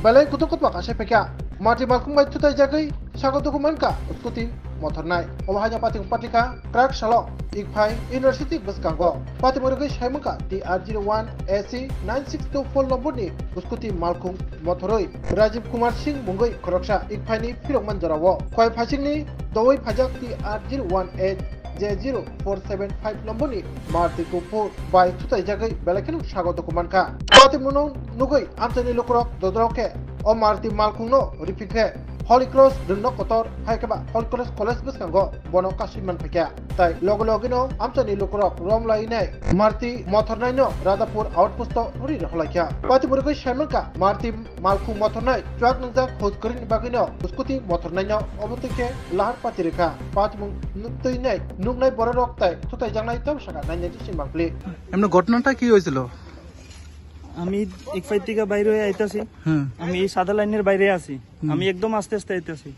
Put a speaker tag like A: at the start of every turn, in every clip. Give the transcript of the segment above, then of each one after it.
A: Balai kutu kutu makasih peka. Marti malkum baik tutai jagai. Sagot dokumen ka uskuti motor nai. Hanya pating patika crack shalok. Ikpai University bus kanggo. Pati murugai shaimaka TR01 AC 9624 nombor ni uskuti malkum motoroi. Rajiv Kumar Singh mungai koroksa ikpai ni pirokman jarawo. Koi phasing ni doi phajak TR01 J04755 nombor ni Marti kupu baik tutai jagai balakin sagot dokumen ka. Pati munong nugai amtani lokrok dodroke. O Marti malkum no ripike. Holy Cross Dunno Kotor Haikaba Holy Cross College Biskango Bono Kashiman Pekya Tai Logologino Amtani Lukurok Romla Ine Marti Motornai no Radapur Outpost Uri Holakya Pati Burgo Shamanka Marti Malku Motornai Chuak Nunza Hoskurin Bagino Uskuti Motornai no Obutike Lahar Patirika Pati Nutuine Nugnai Borok Tai Tutai Jangai Tam Shaka Nanya Shimbangli
B: এমন ঘটনাটা কি হয়েছিল?
C: আমি এক fight থেকে বাইরে হয়ে আইতাছি আমি এই সাদা লাইনের বাইরে আছি আমি একদম আস্তে আস্তে আইতাছি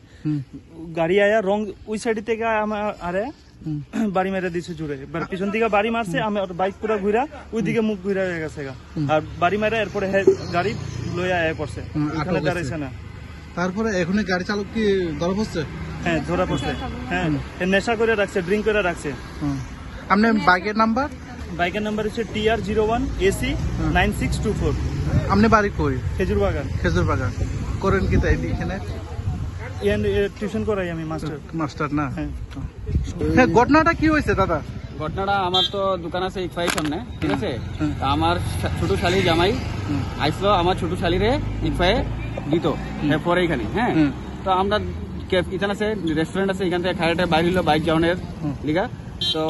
C: গাড়ি আয়া রং ওই সাইড থেকে আমার আরে বাড়ি মেরে দিছে জুড়ে এবার পিছন থেকে বাড়ি মারছে আমি বাইক পুরো ঘুরা ওইদিকে মুখ ঘুরা হয়ে গেছে আর বাড়ি মেরে এরপরে গাড়ি লইয়া আয়া পড়ছে এখানে দাঁড়াইছে না
B: তারপরে এখন গাড়ি চালক কি ধরা পড়ছে?
C: হ্যাঁ ধরা পড়ছে হ্যাঁ নেশা করে রাখছে ড্রিঙ্ক করে রাখছে
B: আপনি বাইকের নাম্বার
C: হচ্ছে TR01 AC 9624
B: আপনি বাড়ি কই?
C: খেজুর বাগান
B: করেন কি তাই এখানে?
C: টিউশন করাই আমি
B: মাস্টার না হ্যাঁ ঘটনাটা কি হয়েছে দাদা?
D: ঘটনাটা আমার তো দোকান আছে ইকফাই সামনে ঠিক আছে আমার ছোট শালি জামাই আইসলো আমার ছোট শালিরে ইকফাই দিত পরে এখানে হ্যাঁ তো আমরা এখানে আছে রেস্টুরেন্ট আছে এখান থেকে খাইতে বাইরে হলো বাইক যাওয়ানোর লিগা তো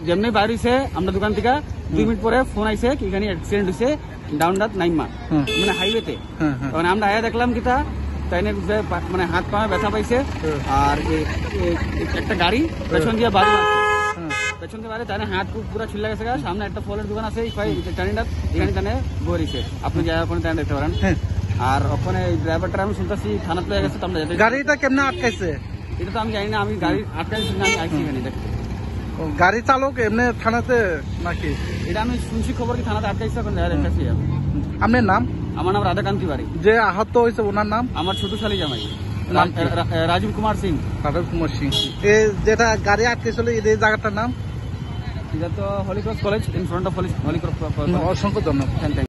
D: যেমনি বাইরে হয়েছে আমরা দোকান থেকে 2 মিনিট পরে ফোন আইছে এখানে অ্যাক্সিডেন্ট হয়েছে ডাউন রাত নাইমা মানে হাইওয়েতে তখন আমরা আয়া দেখলাম কিতা তাই মানে হাত পা ব্যথা পাইছে আর একটা গাড়ি পেছন দিয়ে বাড়ি পেছন দিয়ে বাড়ি তাই হাত পুরো ছিল্লা গেছে সামনে একটা ফলের দোকান আছে এখানে তানে বইছে আপনি যা ওখানে তাই দেখতে পারেন আর ওখানে ড্রাইভারটা আমি শুনতেছি থানাতে লয়ে গেছে আমরা
B: গাড়িটা কেমনে আটকাইছে
D: এটা তো আমি জানি না আমি গাড়ি আটকাইছি না আমি আইছি এখানে দেখতে
B: গাড়ি চালক এমনি থানাতে নাকি?
D: এটা আমি শুনছি খবর কি থানাতে আটকাইছে এখন দেখতেছি
B: আপনার নাম?
D: আমার নাম রাধাকান্তি বাড়ি।
B: যে আহত হয়েছে ওনার নাম?
D: আমার ছোট শালি জামাই রাজীব কুমার সিং।
B: যেটা গাড়ি আটকেছিল এই জায়গাটার নাম?
D: এটা তো holy cross college in front of holy cross.
B: অসংখ্য ধন্যবাদ।